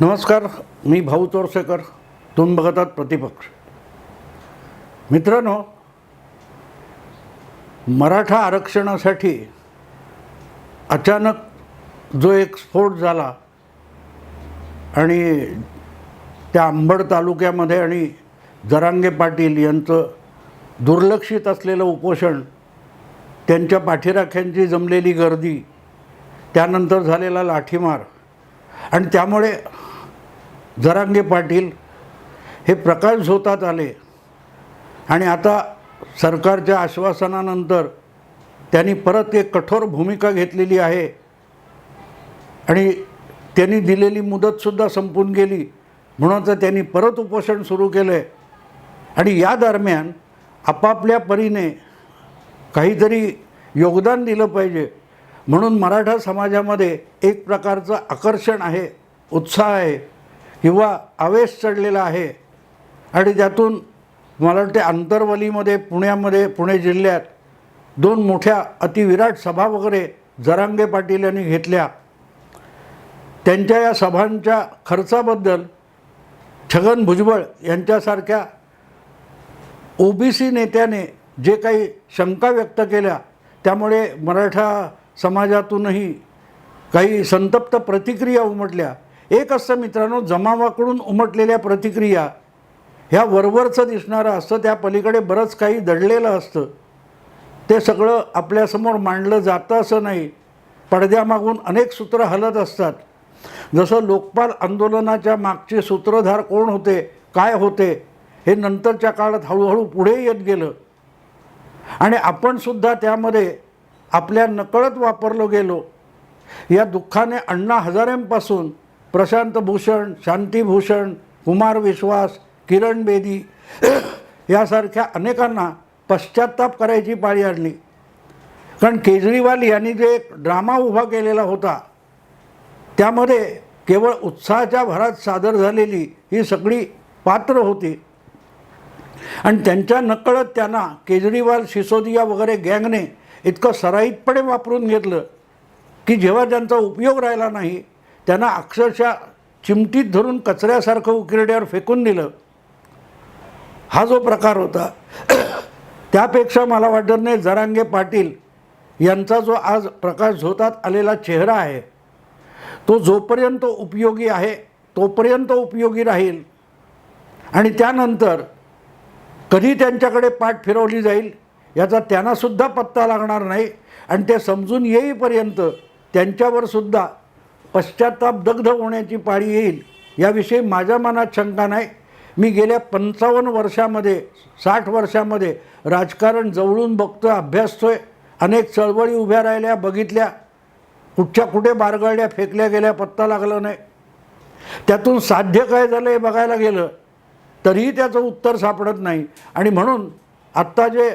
नमस्कार, मी भाऊ तोरसेकर. तुम्ही बघतात प्रतिपक्ष. मित्रांनो, मराठा आरक्षणासाठी अचानक जो एक स्फोट झाला आणि त्या अंबड तालुक्यामध्ये आणि जरांगे पाटील यांचं दुर्लक्षित असलेलं उपोषण, त्यांच्या पाठीराख्यांची जमलेली गर्दी, त्यानंतर झालेला लाठीमार आणि त्यामुळे जरांगे पाटील हे प्रकाश झोतात आले आणि आता सरकारच्या आश्वासनानंतर त्यांनी परत एक कठोर भूमिका घेतलेली आहे आणि त्यांनी दिलेली मुदतसुद्धा संपून गेली, म्हणून तर त्यांनी परत उपोषण सुरू केलं आहे. आणि या दरम्यान आपापल्या परीने काहीतरी योगदान दिलं पाहिजे म्हणून मराठा समाजामध्ये एक प्रकारचं आकर्षण आहे, उत्साह आहे किंवा आवेश चढलेला आहे. आणि त्यातून मला वाटते आंतरवलीमध्ये, पुणे जिल्ह्यात 2 मोठ्या अतिविराट सभा वगैरे जरांगे पाटील यांनी घेतल्या. त्यांच्या या सभांच्या खर्चाबद्दल छगन भुजबळ यांच्यासारख्या ओबीसी नेत्याने जे काही शंका व्यक्त केल्या, त्यामुळे मराठा समाजातूनही काही संतप्त प्रतिक्रिया उमटल्या. एक असतं मित्रांनो, जमावाकडून उमटलेल्या प्रतिक्रिया ह्या वरवरचं दिसणारं असतं, त्या पलीकडे बरंच काही दडलेलं असतं. ते सगळं आपल्यासमोर मांडलं जातं असं नाही. पडद्यामागून अनेक सूत्र हलत असतात. जसं लोकपाल आंदोलनाच्या मागचे सूत्रधार कोण होते, काय होते, हे नंतरच्या काळात हळूहळू पुढे येत गेलं आणि आपणसुद्धा त्यामध्ये आपल्या नकळत वापरलो गेलो. या दुःखाने अण्णा हजारेंपासून प्रशांत भूषण, शांतिभूषण, कुमार विश्वास, किरण बेदी यासारख्या अनेकांना पश्चात्ताप करायची पाळी आणली. कारण केजरीवाल यांनी जे एक ड्रामा उभा केलेला होता, त्यामध्ये केवळ उत्साहाच्या भरात सादर झालेली ही सगळी पात्र होती आणि त्यांच्या नकळत त्यांना केजरीवाल, सिसोदिया वगैरे गँगने इतकं सराईतपणे वापरून घेतलं की जेव्हा त्यांचा उपयोग राहिला नाही, त्यांना अक्षरशः चिमटीत धरून कचऱ्यासारखं उकिरड्यावर फेकून दिलं. हा जो प्रकार होता, त्यापेक्षा मला वाटत नाही जरांगे पाटील यांचा जो आज प्रकाश झोतात आलेला चेहरा आहे, तो जोपर्यंत उपयोगी आहे तोपर्यंत उपयोगी राहील आणि त्यानंतर कधी त्यांच्याकडे पाठ फिरवली जाईल याचा त्यांनासुद्धा पत्ता लागणार नाही. आणि ते समजून येईपर्यंत त्यांच्यावरसुद्धा पश्चात्ताप दग्ध होण्याची पाळी येईल याविषयी माझ्या मनात शंका नाही. मी गेल्या 55 वर्षामध्ये, 60 वर्षामध्ये राजकारण जवळून बघतोय, अभ्यासतोय. अनेक चळवळी उभ्या राहिल्या, बघितल्या, कुठे बारगळल्या, फेकल्या गेल्या, पत्ता लागला नाही. त्यातून साध्य काय झालं हे बघायला गेलं तरीही त्याचं उत्तर सापडत नाही. आणि म्हणून आत्ता जे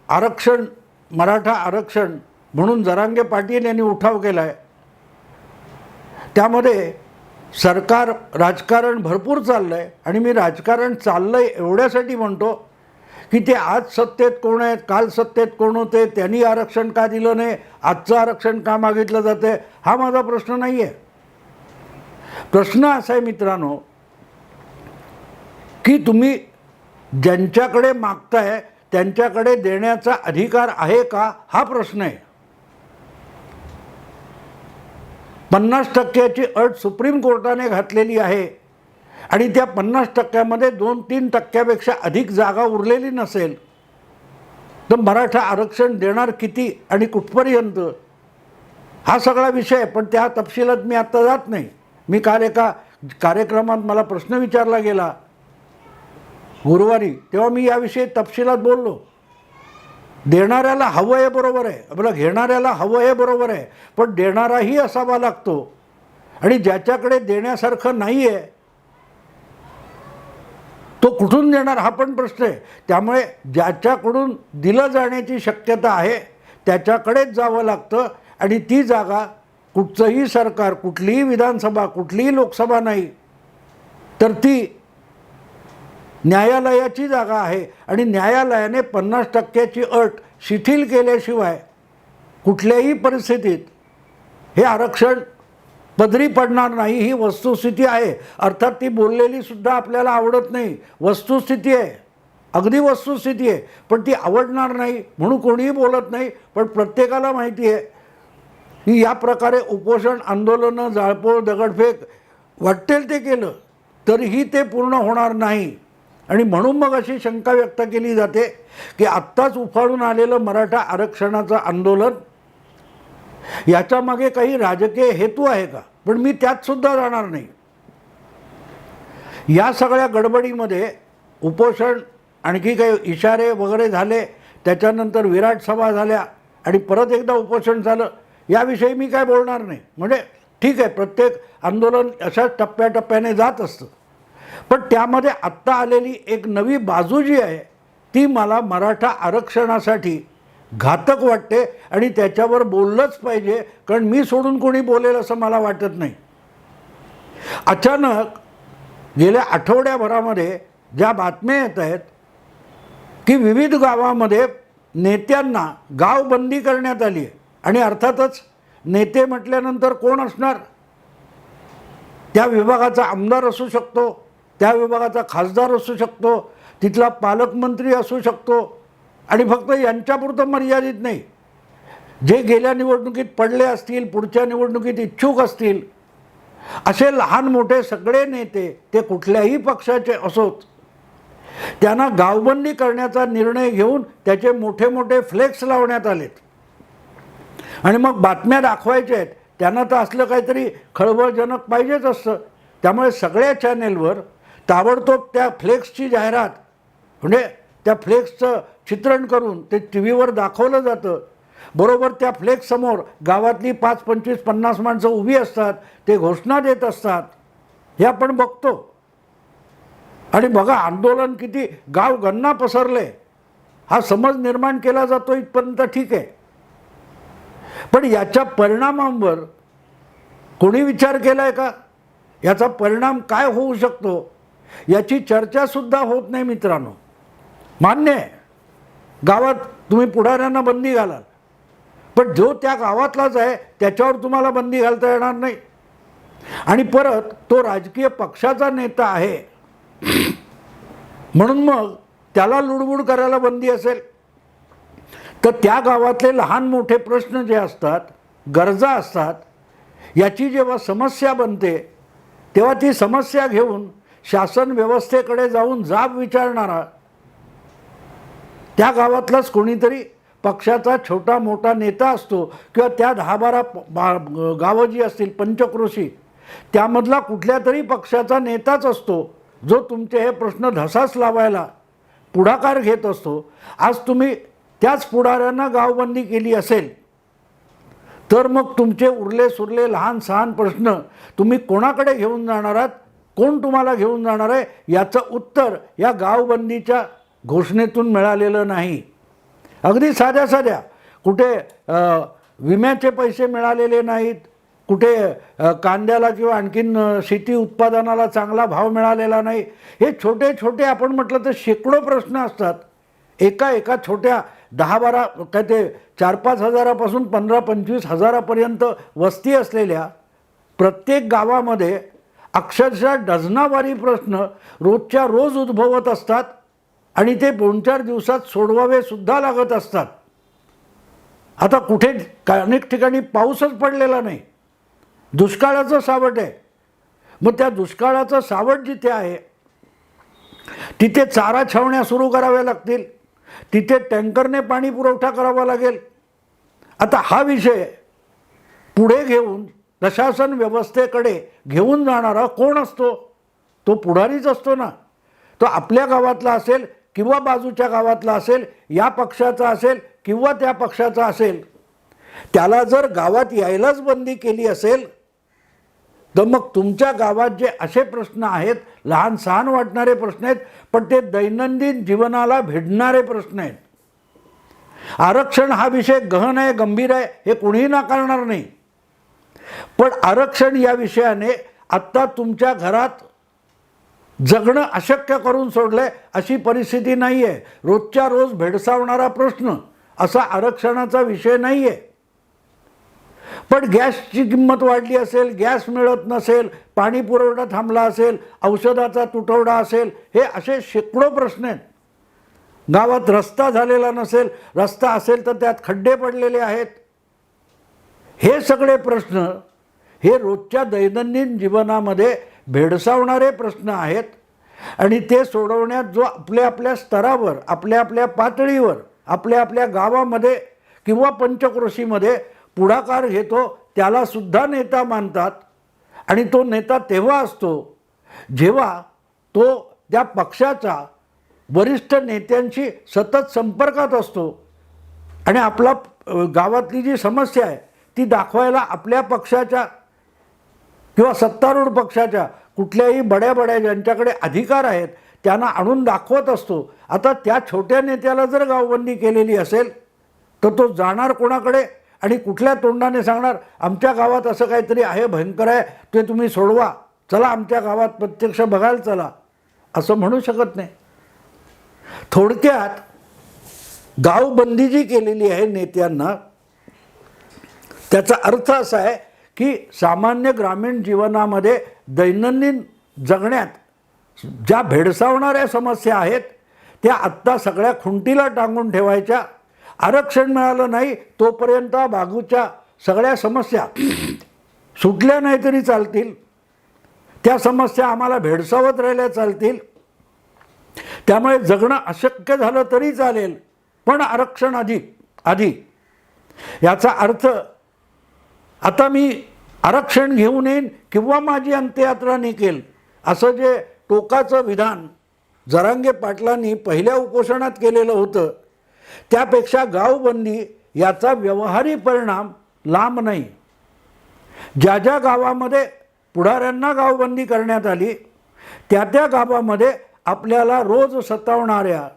आरक्षण, मराठा आरक्षण म्हणून जरांगे पाटील यांनी उठाव केला आहे, त्यामध्ये सरकार राजकारण भरपूर चाललं आहे. आणि मी राजकारण चाललं आहे एवढ्यासाठी म्हणतो की ते आज सत्तेत कोण आहेत, काल सत्तेत कोण होते, त्यांनी आरक्षण का दिलं नाही, आजचं आरक्षण का मागितलं जातं आहे, हा माझा प्रश्न नाही आहे. प्रश्न असा आहे मित्रांनो की तुम्ही ज्यांच्याकडे मागताय त्यांच्याकडे देण्याचा अधिकार आहे का, हा प्रश्न आहे. 50% अट सुप्रीम कोर्टाने घातलेली आहे आणि त्या 50%मध्ये 2-3% अधिक जागा उरलेली नसेल तर मराठा आरक्षण देणार किती आणि कुठपर्यंत, हा सगळा विषय आहे. पण त्या तपशिलात मी आत्ता जात नाही. मी काल एका कार्यक्रमात मला प्रश्न विचारला गेला गुरुवारी, तेव्हा मी याविषयी तपशिलात बोललो. देणाऱ्याला हवं आहे बरोबर आहे, आपलं घेणाऱ्याला हवं आहे बरोबर आहे, पण देणाराही असावा लागतो. आणि ज्याच्याकडे देण्यासारखं नाही आहे तो कुठून देणार, हा पण प्रश्न आहे. त्यामुळे ज्याच्याकडून दिलं जाण्याची शक्यता आहे त्याच्याकडेच जावं लागतं. आणि ती जागा कुठचंही सरकार, कुठलीही विधानसभा, कुठलीही लोकसभा नाही, तर ती न्यायालयाची जागा आहे. आणि न्यायालयाने 50%ची अट शिथिल केल्याशिवाय कुठल्याही परिस्थितीत हे आरक्षण पदरी पडणार नाही, ही वस्तुस्थिती आहे. अर्थात ती बोललेली सुद्धा आपल्याला आवडत नाही, वस्तुस्थिती आहे, अगदी वस्तुस्थिती आहे. पण ती आवडणार नाही म्हणून कोणीही बोलत नाही. पण प्रत्येकाला माहिती आहे की या प्रकारे उपोषण, आंदोलनं, जाळपोळ, दगडफेक वाटेल ते केलं तरीही ते पूर्ण होणार नाही. आणि म्हणून मग अशी शंका व्यक्त केली जाते की आत्ताच उफाळून आलेलं मराठा आरक्षणाचं आंदोलन, याच्यामागे काही राजकीय हेतू आहे का? पण मी त्यात सुद्धा जाणार नाही. या सगळ्या गडबडीमध्ये उपोषण, आणखी काही इशारे वगैरे झाले, त्याच्यानंतर विराट सभा झाल्या आणि परत एकदा उपोषण झालं, याविषयी मी काय बोलणार नाही. म्हणजे ठीक आहे, प्रत्येक आंदोलन अशाच टप्प्याटप्प्याने जात असतं. पण त्यामध्ये आत्ता आलेली एक नवी बाजू जी आहे ती मला मराठा आरक्षणासाठी घातक वाटते आणि त्याच्यावर बोललंच पाहिजे, कारण मी सोडून कोणी बोलेल असं मला वाटत नाही. अचानक गेल्या आठवड्याभरामध्ये ज्या बातम्या येत आहेत की विविध गावामध्ये नेत्यांना गावबंदी करण्यात आली आहे. आणि अर्थातच नेते म्हटल्यानंतर कोण असणार? त्या विभागाचा आमदार असू शकतो, त्या विभागाचा खासदार असू शकतो, तिथला पालकमंत्री असू शकतो. आणि फक्त यांच्यापुरतं मर्यादित नाही, जे गेल्या निवडणुकीत पडले असतील, पुढच्या निवडणुकीत इच्छुक असतील, असे लहान मोठे सगळे नेते, ते कुठल्याही पक्षाचे असोत, त्यांना गावबंदी करण्याचा निर्णय घेऊन त्याचे मोठे मोठे फ्लेक्स लावण्यात आलेत. आणि मग बातम्या दाखवायच्या आहेत, त्यांना तर असलं काहीतरी खळबळजनक पाहिजेच असतं. त्यामुळे सगळ्या चॅनेलवर ताबडतोब त्या फ्लेक्सची जाहिरात, म्हणजे त्या फ्लेक्सचं चित्रण करून ते टी व्हीवर दाखवलं जातं. बरोबर त्या फ्लेक्ससमोर गावातली 5, 25, 50 माणसं उभी असतात, ते घोषणा देत असतात. हे आपण बघतो. आणि बघा आंदोलन किती गाव गन्ना पसरले, हा समज निर्माण केला जातो इथपर्यंत ठीक आहे. पण याच्या परिणामांवर कोणी विचार केला आहे का? याचा परिणाम काय होऊ शकतो याची चर्चासुद्धा होत नाही मित्रांनो. मान्य आहे, गावात तुम्ही पुढाऱ्यांना बंदी घालाल, पण जो त्या गावातलाच आहे त्याच्यावर तुम्हाला बंदी घालता येणार नाही. आणि परत तो राजकीय पक्षाचा नेता आहे म्हणून मग त्याला लुडबुड करायला बंदी असेल, तर त्या गावातले लहान मोठे प्रश्न जे असतात, गरजा असतात, याची जेव्हा समस्या बनते तेव्हा ती समस्या घेऊन शासन व्यवस्थेकडे जाऊन जाब विचारणारा त्या गावातलाच कोणीतरी पक्षाचा छोटा मोठा नेता असतो, किंवा त्या 10-12 गावं जी असतील पंचक्रोशी, त्यामधला कुठल्या तरी पक्षाचा नेताच असतो, जो तुमचे हे प्रश्न धसास लावायला पुढाकार घेत असतो. आज तुम्ही त्याच पुढाऱ्यांना गावबंदी केली असेल तर मग तुमचे उरले सुरले लहान सहान प्रश्न तुम्ही कोणाकडे घेऊन जाणार आहात, कोण तुम्हाला घेऊन जाणार आहे, याचं उत्तर या गावबंदीच्या घोषणेतून मिळालेलं नाही. अगदी साध्या साध्या कुठे विम्याचे पैसे मिळालेले नाहीत, कुठे कांद्याला किंवा आणखीन शेती उत्पादनाला चांगला भाव मिळालेला नाही. हे छोटे छोटे आपण म्हटलं तर शेकडो प्रश्न असतात. एका छोट्या 10-12 काय ते 4-5 हजारापासून 15-25 हजारापर्यंत वस्ती असलेल्या प्रत्येक गावामध्ये अक्षरशः डझनावारी प्रश्न रोजच्या रोज उद्भवत असतात आणि ते 2-4 दिवसात सोडवावे सुद्धा लागत असतात. आता कुठे अनेक ठिकाणी पाऊसच पडलेला नाही, दुष्काळाचं सावट आहे. मग त्या दुष्काळाचं सावट जिथे आहे तिथे चारा छावण्या सुरू कराव्या लागतील, तिथे टँकरने पाणी पुरवठा करावा लागेल. आता हा विषय पुढे घेऊन प्रशासन व्यवस्थेकडे घेऊन जाणारा कोण असतो? तो पुढारीच असतो ना. तो आपल्या गावातला असेल किंवा बाजूच्या गावातला असेल, या पक्षाचा असेल किंवा त्या पक्षाचा असेल. त्याला जर गावात यायलाच बंदी केली असेल तर मग तुमच्या गावात जे असे प्रश्न आहेत, लहान सहान वाटणारे प्रश्न आहेत, पण ते दैनंदिन जीवनाला भिडणारे प्रश्न आहेत. आरक्षण हा विषय गहन आहे, गंभीर आहे, हे कुणीही नाकारणार नाही. पण आरक्षण या विषयाने आत्ता तुमच्या घरात जगणं अशक्य करून सोडलंय अशी परिस्थिती नाही आहे. रोजच्या रोज भेडसावणारा प्रश्न असा आरक्षणाचा विषय नाही आहे. पण गॅसची किंमत वाढली असेल, गॅस मिळत नसेल, पाणी पुरवठा थांबला असेल, औषधाचा तुटवडा असेल, हे असे शेकडो प्रश्न आहेत. गावात रस्ता झालेला नसेल, रस्ता असेल तर त्यात खड्डे पडलेले आहेत. हे सगळे प्रश्न हे रोजच्या दैनंदिन जीवनामध्ये भेडसावणारे प्रश्न आहेत आणि ते सोडवण्यात जो आपल्या आपल्या स्तरावर, आपल्या आपल्या पातळीवर, आपल्या आपल्या गावामध्ये किंवा पंचक्रोशीमध्ये पुढाकार घेतो त्याला सुद्धा नेता मानतात. आणि तो नेता तेव्हा असतो जेव्हा तो त्या पक्षाचा वरिष्ठ नेत्यांशी सतत संपर्कात असतो आणि आपला गावातली जी समस्या आहे ती दाखवायला आपल्या पक्षाच्या किंवा सत्तारूढ पक्षाच्या कुठल्याही बड्या ज्यांच्याकडे अधिकार आहेत त्यांना आणून दाखवत असतो. आता त्या छोट्या नेत्याला जर गावबंदी केलेली असेल तर तो जाणार कोणाकडे आणि कुठल्या तोंडाने सांगणार आमच्या गावात असं काहीतरी आहे, भयंकर आहे, ते तुम्ही सोडवा, चला आमच्या गावात प्रत्यक्ष बघायला चला, असं म्हणू शकत नाही. थोडक्यात गावबंदी जी केलेली आहे नेत्यांना, त्याचा अर्थ असा आहे की सामान्य ग्रामीण जीवनामध्ये दैनंदिन जगण्यात ज्या भेडसावणाऱ्या समस्या आहेत त्या आत्ता सगळ्या खुंटीला टांगून ठेवायच्या. आरक्षण मिळालं नाही तोपर्यंत बाजूच्या सगळ्या समस्या सुटल्या नाही तरी चालतील, त्या समस्या आम्हाला भेडसावत राहिल्या चालतील, त्यामुळे जगणं अशक्य झालं तरी चालेल पण आरक्षण आधी. याचा अर्थ आता मी आरक्षण घेऊन येईन किंवा माझी अंत्ययात्रा निघेल असं जे टोकाचं विधान जरांगे पाटलांनी पहिल्या उपोषणात केलेलं होतं त्यापेक्षा गावबंदी याचा व्यवहारी परिणाम लांब नाही. ज्या ज्या गावामध्ये पुढाऱ्यांना गावबंदी करण्यात आली त्या त्या गावामध्ये आपल्याला रोज सतावणाऱ्या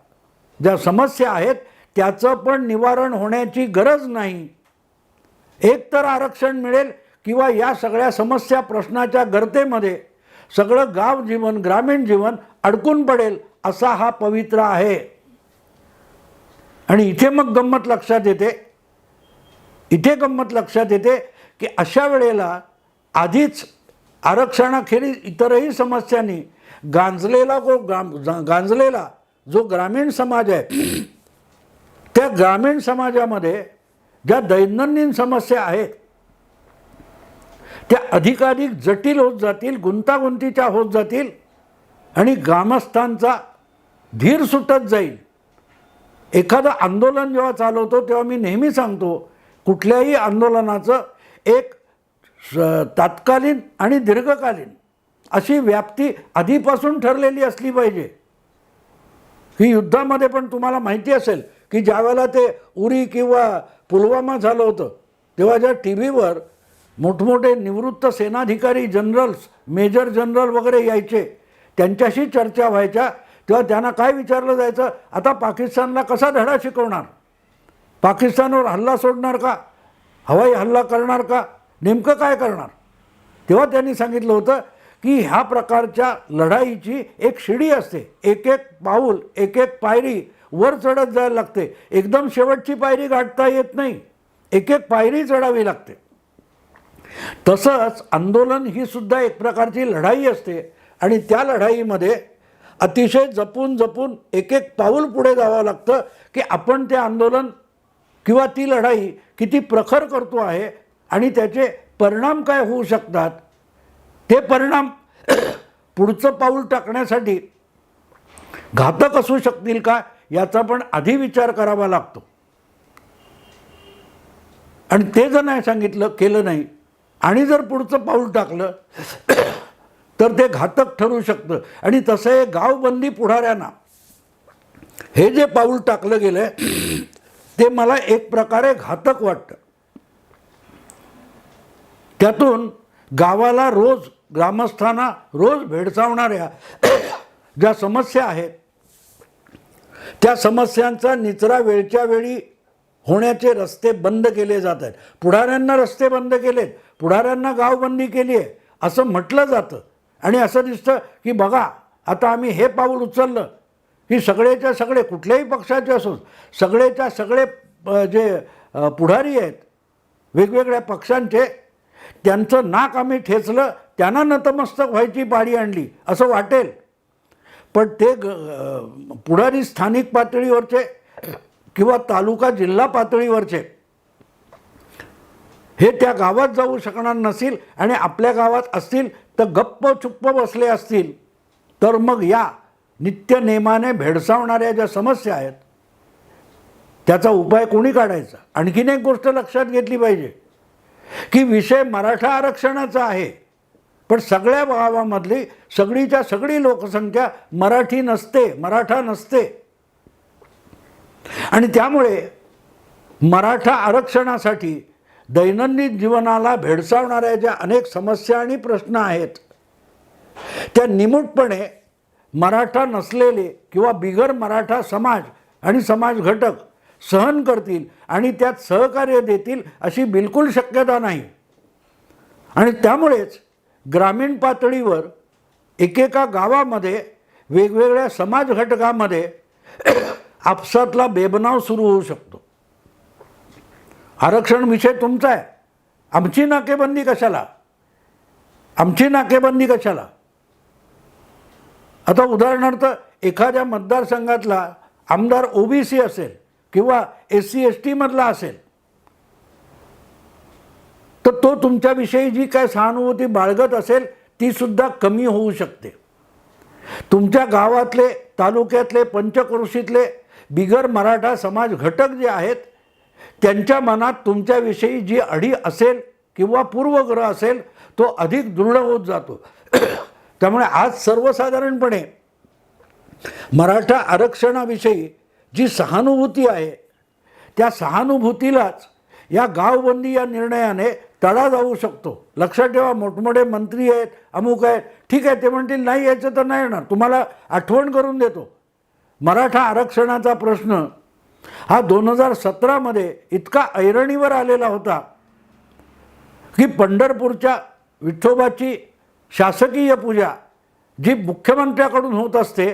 ज्या समस्या आहेत त्याचं पण निवारण होण्याची गरज नाही. एक तर आरक्षण मिळेल किंवा या सगळ्या समस्या प्रश्नाच्या गर्तेमध्ये सगळं गाव जीवन, ग्रामीण जीवन अडकून पडेल असा हा पवित्रा आहे. आणि इथे मग गंमत लक्षात येते की अशा वेळेला आधीच आरक्षणाखेरीज इतरही समस्यांनी गांजलेला जो ग्रामीण समाज आहे त्या ग्रामीण समाजामध्ये ज्या दैनंदिन समस्या आहेत त्या अधिकाधिक जटिल होत जातील, गुंतागुंतीच्या होत जातील आणि ग्रामस्थांचा धीर सुटत जाईल. एखादं आंदोलन जेव्हा चालवतो तेव्हा मी नेहमी सांगतो कुठल्याही आंदोलनाचं एक तात्कालीन आणि दीर्घकालीन अशी व्याप्ती आधीपासून ठरलेली असली पाहिजे. ही युद्धामध्ये पण तुम्हाला माहिती असेल की ज्यावेळेला ते उरी किंवा पुलवामा झालं होतं तेव्हा ज्या टी व्हीवर मोठमोठे निवृत्त सेनाधिकारी, जनरल्स, मेजर जनरल वगैरे यायचे, त्यांच्याशी चर्चा व्हायच्या, तेव्हा त्यांना काय विचारलं जायचं, आता पाकिस्तानला कसा धडा शिकवणार, पाकिस्तानवर हल्ला सोडणार का, हवाई हल्ला करणार का, नेमकं काय करणार. तेव्हा त्यांनी सांगितलं होतं की ह्या प्रकारच्या लढाईची एक शिडी असते, एक एक पाऊल, एक एक पायरी वर चढत जायला लागते, एकदम शेवटची पायरी गाठता येत नाही, एक एक पायरी चढावी लागते. तसंच आंदोलन ही सुद्धा एक प्रकारची लढाई असते आणि त्या लढाईमध्ये अतिशय जपून एक एक पाऊल पुढे जावं लागतं की आपण ते आंदोलन किंवा ती लढाई किती प्रखर करतो आहे आणि त्याचे परिणाम काय होऊ शकतात. ते परिणाम पुढचं पाऊल टाकण्यासाठी घातक असू शकतील का याचा पण आधी विचार करावा लागतो. आणि ते जर नाही केलं नाही आणि जर पुढचं पाऊल टाकलं तर ते घातक ठरू शकतं. आणि तसं हे गावबंदी पुढाऱ्यांना हे जे पाऊल टाकलं गेलं ते मला एक प्रकारे घातक वाटतं. त्यातून गावाला रोज, ग्रामस्थांना रोज भेडसावणाऱ्या ज्या समस्या आहेत त्या समस्यांचा निचरा वेळच्या वेळी होण्याचे रस्ते बंद केले जात आहेत. पुढाऱ्यांना रस्ते बंद केलेत, पुढाऱ्यांना गावबंदी केली आहे असं म्हटलं जातं आणि असं दिसतं की बघा आता आम्ही हे पाऊल उचललं की सगळेच्या सगळे, कुठल्याही पक्षाचे असो, सगळेच्या सगळे जे पुढारी आहेत, वेगवेगळ्या पक्षांचे, त्यांचं नाक आम्ही ठेचलं, त्यांना नतमस्तक व्हायची पाळी आणली असं वाटेल. पण ते पुढारी स्थानिक पातळीवरचे किंवा तालुका जिल्हा पातळीवरचे हे त्या गावात जाऊ शकणार नसतील आणि आपल्या गावात असतील तर गप्प चुप्प बसले असतील, तर मग या नित्यनेमाने भेडसावणाऱ्या ज्या समस्या आहेत त्याचा उपाय कोणी काढायचा. आणखीन एक गोष्ट लक्षात घेतली पाहिजे की विषय मराठा आरक्षणाचा आहे, पण सगळ्या गावामधली सगळीच्या सगळी लोकसंख्या मराठी नसते, मराठा नसते. आणि त्यामुळे मराठा आरक्षणासाठी दैनंदिन जीवनाला भेडसावणाऱ्या ज्या अनेक समस्या आणि प्रश्न आहेत त्या निमूटपणे मराठा नसलेले किंवा बिगर मराठा समाज आणि समाज घटक सहन करतील आणि त्यात सहकार्य देतील अशी बिलकुल शक्यता नाही. आणि त्यामुळेच ग्रामीण पातळीवर एकेका गावामध्ये वेगवेगळ्या समाज घटकामध्ये आपसातला बेबनाव सुरू होऊ शकतो. आरक्षण विषय तुमचा आहे, आमची नाकेबंदी कशाला, आमची नाकेबंदी कशाला. आता उदाहरणार्थ एखाद्या मतदारसंघातला आमदार ओबीसी असेल किंवा SC/ST मधला असेल तर तो तुमच्याविषयी जी काय सहानुभूती बाळगत असेल ती सुद्धा कमी होऊ शकते. तुमच्या गावातले, तालुक्यातले, पंचक्रोशीतले बिगर मराठा समाज घटक जे आहेत त्यांच्या मनात तुमच्याविषयी जी अढी असेल किंवा पूर्वग्रह असेल तो अधिक दृढ होत जातो. त्यामुळे आज सर्वसाधारणपणे मराठा आरक्षणाविषयी जी सहानुभूती आहे त्या सहानुभूतीलाच या गावबंदी या निर्णयाने तडा जाऊ शकतो. लक्षात ठेवा, मोठमोठे मंत्री आहेत, अमुक आहेत, ठीक आहे, ते म्हणतील नाही यायचं तर नाही येणार. तुम्हाला आठवण करून देतो, मराठा आरक्षणाचा प्रश्न हा 2017 इतका ऐरणीवर आलेला होता की पंढरपूरच्या विठोबाची शासकीय पूजा जी मुख्यमंत्र्याकडून होत असते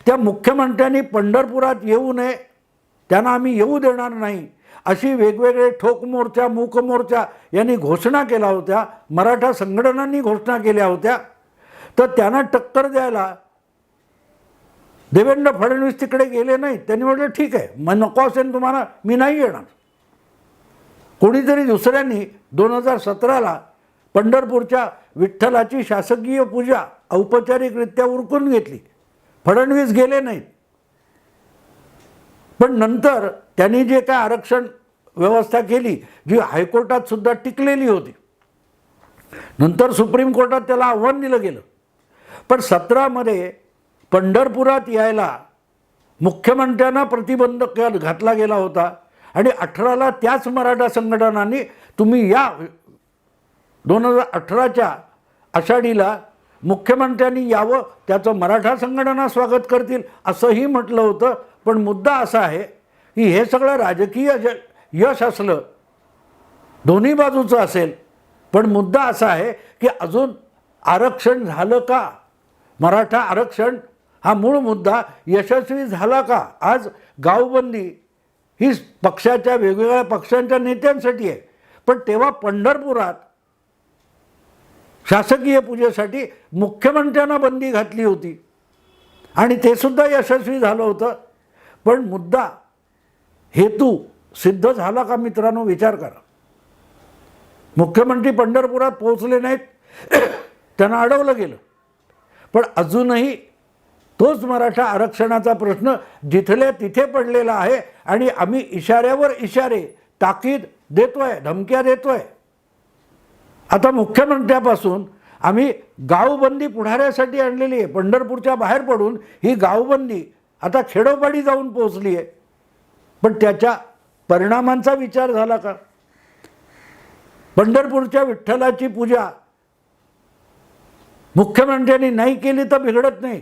त्या मुख्यमंत्र्यांनी पंढरपुरात येऊ नये, त्यांना आम्ही येऊ देणार नाही अशी वेगवेगळे ठोक मोर्चा, मूक मोर्चा यांनी घोषणा केल्या होत्या, मराठा संघटनांनी घोषणा केल्या होत्या. तर त्यांना टक्कर द्यायला देवेंद्र फडणवीस तिकडे गेले नाहीत. त्यांनी म्हटलं ठीक आहे, मग नको असेल तुम्हाला, मी नाही येणार. कोणीतरी दुसऱ्यांनी 2017 पंढरपूरच्या विठ्ठलाची शासकीय पूजा औपचारिकरित्या उरकून घेतली, फडणवीस गेले नाहीत. पण नंतर त्यांनी जे काय आरक्षण व्यवस्था केली जी हायकोर्टात सुद्धा टिकलेली होती, नंतर सुप्रीम कोर्टात त्याला आव्हान दिलं गेलं. पण 17 पंढरपुरात यायला मुख्यमंत्र्यांना प्रतिबंध घातला गेला होता आणि 18 त्याच मराठा संघटनांनी तुम्ही या 2018च्या आषाढीला मुख्यमंत्र्यांनी यावं, त्याचं मराठा संघटना स्वागत करतील असंही म्हटलं होतं. पण मुद्दा असा आहे की हे सगळं राजकीय यश असलं, दोन्ही बाजूचं असेल, पण मुद्दा असा आहे की अजून आरक्षण झालं का, मराठा आरक्षण हा मूळ मुद्दा यशस्वी झाला का. आज गावबंदी ही पक्षाच्या, वेगवेगळ्या पक्षांच्या नेत्यांसाठी आहे, पण तेव्हा पंढरपुरात शासकीय पूजेसाठी मुख्यमंत्र्यांना बंदी घातली होती आणि ते सुद्धा यशस्वी झालं होतं. पण मुद्दा, हेतू सिद्ध झाला का मित्रांनो, विचार करा. मुख्यमंत्री पंढरपुरात पोहोचले नाहीत, त्यांना अडवलं गेलं. पण अजूनही तोच मराठा आरक्षणाचा प्रश्न जिथल्या तिथे पडलेला आहे आणि आम्ही इशाऱ्यावर इशारे, ताकीद देतोय, धमक्या देतोय. आता मुख्यमंत्र्यापासून आम्ही गावबंदी पुढाऱ्यासाठी आणलेली आहे. पंढरपूरच्या बाहेर पडून ही गावबंदी आता खेडोपाडी जाऊन पोहोचली आहे. पण त्याच्या परिणामांचा विचार झाला का. पंढरपूरच्या विठ्ठलाची पूजा मुख्यमंत्र्यांनी नाही केली तर बिघडत नाही,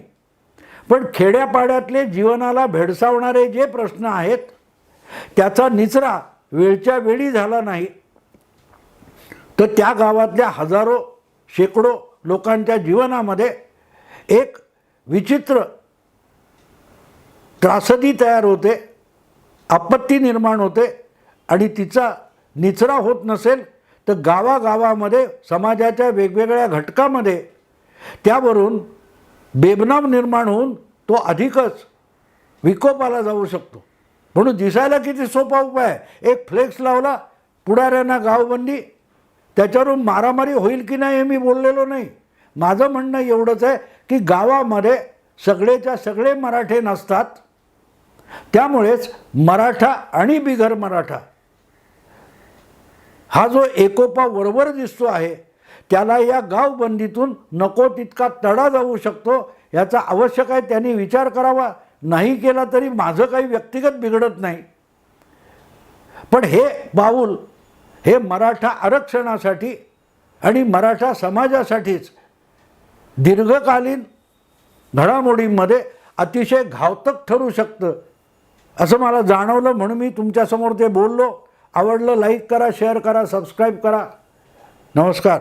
पण खेड्यापाड्यातले जीवनाला भेडसावणारे जे प्रश्न आहेत त्याचा निचरा वेळच्या वेळी झाला नाही तर त्या गावातल्या हजारो शेकडो लोकांच्या जीवनामध्ये एक विचित्र त्रासदी तयार होते, आपत्ती निर्माण होते आणि तिचा निचरा होत नसेल तर गावागावामध्ये समाजाच्या वेगवेगळ्या घटकामध्ये त्यावरून बेबनाम निर्माण होऊन तो अधिकच विकोपाला जाऊ शकतो. म्हणून दिसायला किती सोपा उपाय आहे. एक फ्लेक्स लावला, पुढाऱ्यांना गावबंदी, त्याच्यावरून मारामारी होईल की नाही हे मी बोललेलो नाही. माझं म्हणणं एवढंच आहे की गावामध्ये सगळेच्या सगळे मराठे नसतात. त्यामुळेच मराठा आणि बिगर मराठा हा जो एकोपा वरवर दिसतो आहे त्याला या गावबंदीतून नको तितका तडा जाऊ शकतो. याचा आवश्यक आहे त्यांनी विचार करावा. नाही केला तरी माझं काही व्यक्तिगत बिघडत नाही. पण हे पाऊल हे मराठा आरक्षणासाठी आणि मराठा समाजासाठीच दीर्घकालीन घडामोडींमध्ये अतिशय घातक ठरू शकतं असं मला जाणवलं. म्हणून मी तुमच्यासमोर ते बोललो. आवडलं लाईक करा, शेअर करा, सबस्क्राईब करा. नमस्कार.